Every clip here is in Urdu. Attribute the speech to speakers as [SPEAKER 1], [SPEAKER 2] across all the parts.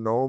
[SPEAKER 1] 9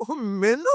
[SPEAKER 1] ਉਹ ਮੈਨੂੰ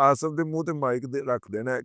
[SPEAKER 1] ਆਸਫ ਦੇ ਮੂੰਹ ਤੇ ਮਾਈਕ ਰੱਖ ਦੇਣਾ ਹੈ,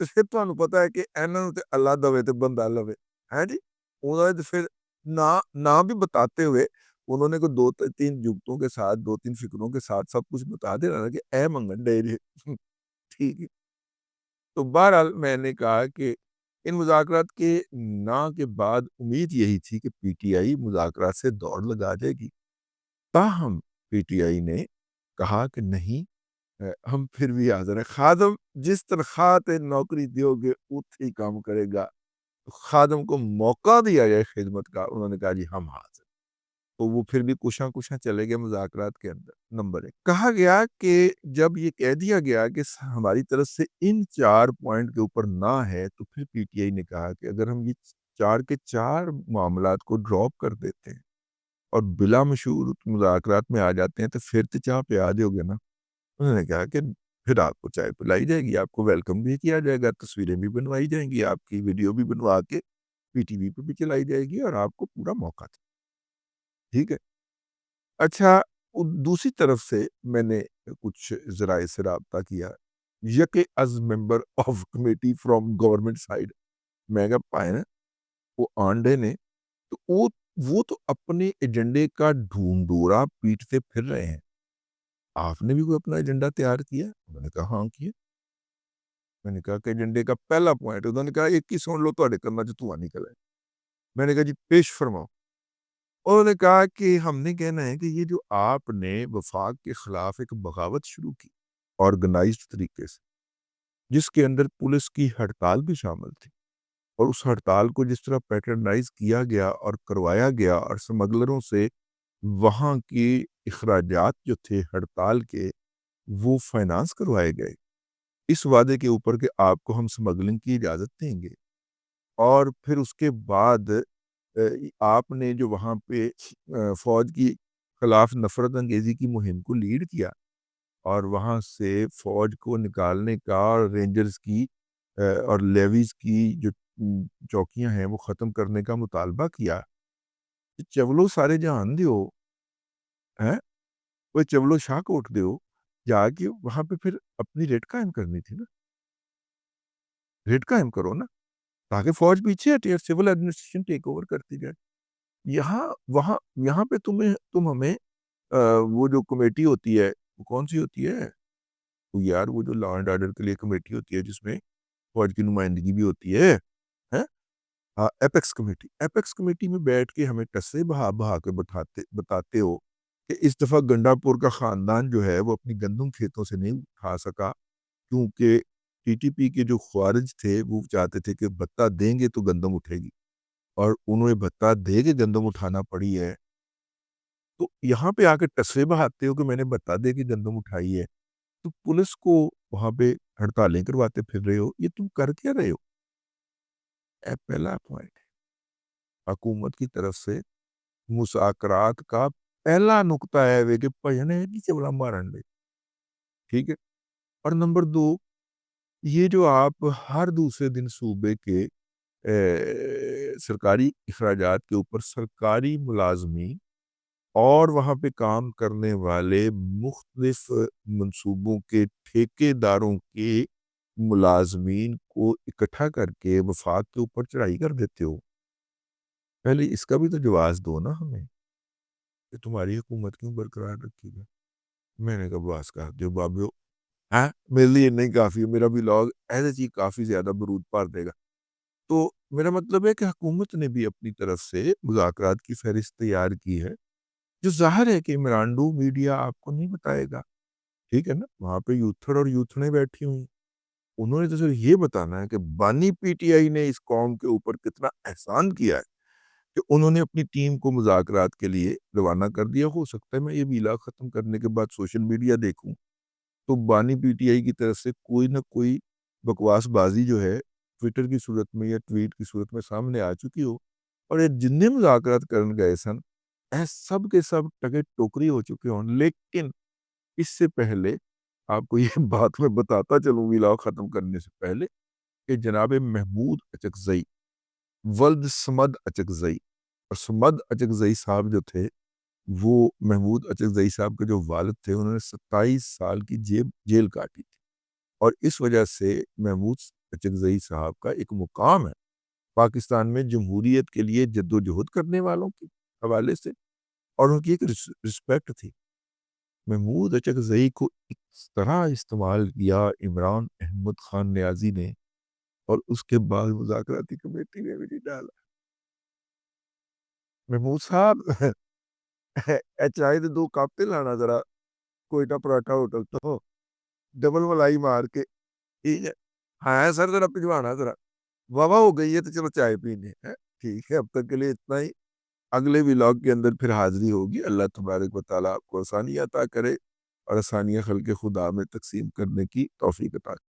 [SPEAKER 1] ਤੇ ਫਿਰ ਤੁਹਾਨੂੰ ਪਤਾ ਹੈ ਕਿ ਇਹਨਾਂ ਨੂੰ ਤੇ ਅੱਲਾ ਦਵੇ ਤੇ ਬੰਦਾ ਲਵੇ। ਹੈਂ ਜੀ? ਉਹਨਾਂ ਦੇ ਫਿਰ نہ بھی بتاتے ہوئے انہوں نے کوئی 2-3 جگتوں کے ساتھ 2-3 فکروں کے ساتھ سب کچھ بتا دینا نا کہ اے منگن ڈیرے ٹھیک ہے۔ تو بہرحال میں نے کہا کہ ان مذاکرات کے نہ کے بعد امید یہی تھی کہ پی ٹی آئی مذاکرات سے دوڑ لگا جائے گی، تاہم پی ٹی آئی نے کہا کہ نہیں، ہم پھر بھی حاضر ہیں، خادم جس تنخواہ تے نوکری دیو گے اتھے ہی کام کرے گا، خادم کو موقع دیا جائے خدمت کا، انہوں نے کہا جی ہم حاضر۔ تو وہ پھر بھی کشاں چلے گئے مذاکرات کے اندر۔ نمبر 1 کہا گیا کہ جب یہ کہہ دیا گیا کہ ہماری طرف سے ان 4 پوائنٹ کے اوپر نہ ہے، تو پھر پی ٹی آئی نے کہا کہ اگر ہم یہ 4 کے 4 معاملات کو ڈراپ کر دیتے ہیں اور بلا مشورت مذاکرات میں آ جاتے ہیں تو پھر تو چاہ پہ آ جاؤ گے نا۔ انہوں نے کہا کہ پھر آپ کو چائے پلائی جائے گی، آپ کو ویلکم بھی کیا جائے گا، تصویریں بھی بنوائی جائیں گی، آپ کی ویڈیو بھی بنوا کے پی ٹی وی پہ بھی چلائی جائے گی اور آپ کو پورا موقع تھا، ٹھیک ہے۔ اچھا، دوسری طرف سے میں نے کچھ ذرائع سے رابطہ کیا، یک از member of committee from government side, میں کہا پائے نا وہ آنڈے نے تو وہ تو اپنے ایجنڈے کا ڈھونڈورا پیٹتے پھر رہے ہیں، آپ نے بھی کوئی اپنا ایجنڈا تیار کیا؟ انہوں نے کہا ہاں کیا۔ میں نے کہا کہ ایجنڈے کا پہلا پوائنٹ، انہوں نے کہا ایک ہی سن لو تو کرنا جو دھواں نکل ہے۔ میں نے کہا جی پیش فرماؤ۔ انہوں نے کہا کہ ہم نے کہنا ہے کہ یہ جو آپ نے وفاق کے خلاف ایک بغاوت شروع کی آرگنائزڈ طریقے سے، جس کے اندر پولیس کی ہڑتال بھی شامل تھی، اور اس ہڑتال کو جس طرح پیٹرنائز کیا گیا اور کروایا گیا اور سمگلروں سے وہاں کی اخراجات جو تھے ہڑتال کے وہ فائنانس کروائے گئے، اس وعدے کے اوپر کہ آپ کو ہم سمگلنگ کی اجازت دیں گے، اور پھر اس کے بعد آپ نے جو وہاں پہ فوج کی خلاف نفرت انگیزی کی مہم کو لیڈ کیا اور وہاں سے فوج کو نکالنے کا اور رینجرز کی اور لیویز کی جو چوکیاں ہیں وہ ختم کرنے کا مطالبہ کیا، چولو سارے جہان دیو ہیں، وہ چولو شاہ کوٹ دیو جا کے وہاں پہ پھر اپنی ریٹ قائم کرنی تھی نا، ریٹ قائم کرو نا تاکہ فوج پیچھے ہٹے اور سول ایڈمنسٹریشن ٹیک اوور کرتی جائے۔ یہاں وہاں یہاں پہ تم ہمیں وہ جو کمیٹی ہوتی ہے وہ کون سی ہوتی ہے وہ یار، وہ جو لا اینڈ آرڈر کے لیے کمیٹی ہوتی ہے جس میں فوج کی نمائندگی بھی ہوتی ہے، ہیں؟ ہاں، ایپیکس کمیٹی، ایپیکس کمیٹی میں بیٹھ کے ہمیں ٹسے بہا بہا کے بتاتے ہو کہ اس دفعہ گنڈا پور کا خاندان جو ہے وہ اپنی گندم کھیتوں سے نہیں اٹھا سکا، کیونکہ ٹی ٹی پی کے جو خوارج تھے وہ چاہتے تھے کہ بھتہ دیں گے تو گندم اٹھے گی، اور انہیں بھتہ دے کے گندم اٹھانا پڑی ہے۔ تو یہاں پہ آ کے ٹسے بہاتے ہو کہ میں نے بھتہ دے کے گندم اٹھائی ہے، تو پولیس کو وہاں پہ ہڑتالیں کرواتے پھر رہے ہو، یہ تم کر کیا رہے ہو؟ پہلا پوائنٹ حکومت کی طرف سے مذاکرات کا پہلا نقطہ ہے کہ پجنے کی چولا مارن لے، ٹھیک ہے۔ اور نمبر 2، یہ جو آپ ہر دوسرے دن صوبے کے سرکاری اخراجات کے اوپر سرکاری ملازمین اور وہاں پہ کام کرنے والے مختلف منصوبوں کے ٹھیکے داروں کے ملازمین کو اکٹھا کر کے وفاق کے اوپر چڑھائی کر دیتے ہو، پہلے اس کا بھی تو جواز دو نا ہمیں کہ تمہاری حکومت کیوں برقرار رکھی گئی۔ میں نے کہا باس کہا جو بابیو، ہاں میرے لیے نہیں کافی، میرا بھی لوگ ایسے چیز کافی زیادہ برود پار دے گا۔ تو میرا مطلب ہے کہ حکومت نے بھی اپنی طرف سے مذاکرات کی فہرست تیار کی ہے، جو ظاہر ہے کہ عمرانڈو میڈیا آپ کو نہیں بتائے گا، ٹھیک ہے نا، وہاں پہ یوتھڑ اور یوتھڑیں بیٹھی ہوئی، انہوں نے تو صرف یہ بتانا ہے کہ بانی پی ٹی آئی نے اس قوم کے اوپر کتنا احسان کیا ہے کہ انہوں نے اپنی ٹیم کو مذاکرات کے لیے روانہ کر دیا۔ ہو سکتا ہے میں یہ ویلا ختم کرنے کے بعد سوشل میڈیا دیکھوں تو بانی پی ٹی آئی کی طرف سے کوئی نہ کوئی بکواس بازی جو ہے ٹویٹر کی صورت میں یا ٹویٹ کی صورت میں سامنے آ چکی ہو، اور یہ جننے مذاکرات کرنے گئے سن سب کے سب ٹکے ٹوکری ہو چکے ہوں۔ لیکن اس سے پہلے آپ کو یہ بات میں بتاتا چلوں ویلا ختم کرنے سے پہلے کہ جناب محمود اچکزئی، ولد سمد اچکزئی، اور سمد اچکزئی صاحب جو تھے وہ محمود اچکزئی صاحب کے جو والد تھے انہوں نے 27 سال کی جیل کاٹی تھی، اور اس وجہ سے محمود اچکزئی صاحب کا ایک مقام ہے پاکستان میں جمہوریت کے لیے جدوجہد کرنے والوں کے حوالے سے، اور ان کی ایک رسپیکٹ تھی۔ محمود اچکزئی کو اس طرح استعمال کیا عمران احمد خان نیازی نے، اور اس کے بعد مذاکراتی کمیٹی میں بھی نہیں ڈالا۔ محمود صاحب چائے دے 2 کپ تے لانا ذرا کوئٹہ پراٹھا ہوٹل تو ڈبل ملائی مار کے، ٹھیک ہے؟ ہاں سر ذرا پھجوانا ذرا، واہ ہو گئی ہے تو چلو چائے پینے ہیں، ٹھیک ہے؟ اب تک کے لیے اتنا ہی، اگلے ولاگ کے اندر پھر حاضری ہوگی۔ اللہ تبارک و تعالیٰ آپ کو آسانی عطا کرے اور آسانیاں خلق خدا میں تقسیم کرنے کی توفیق عطا کرے۔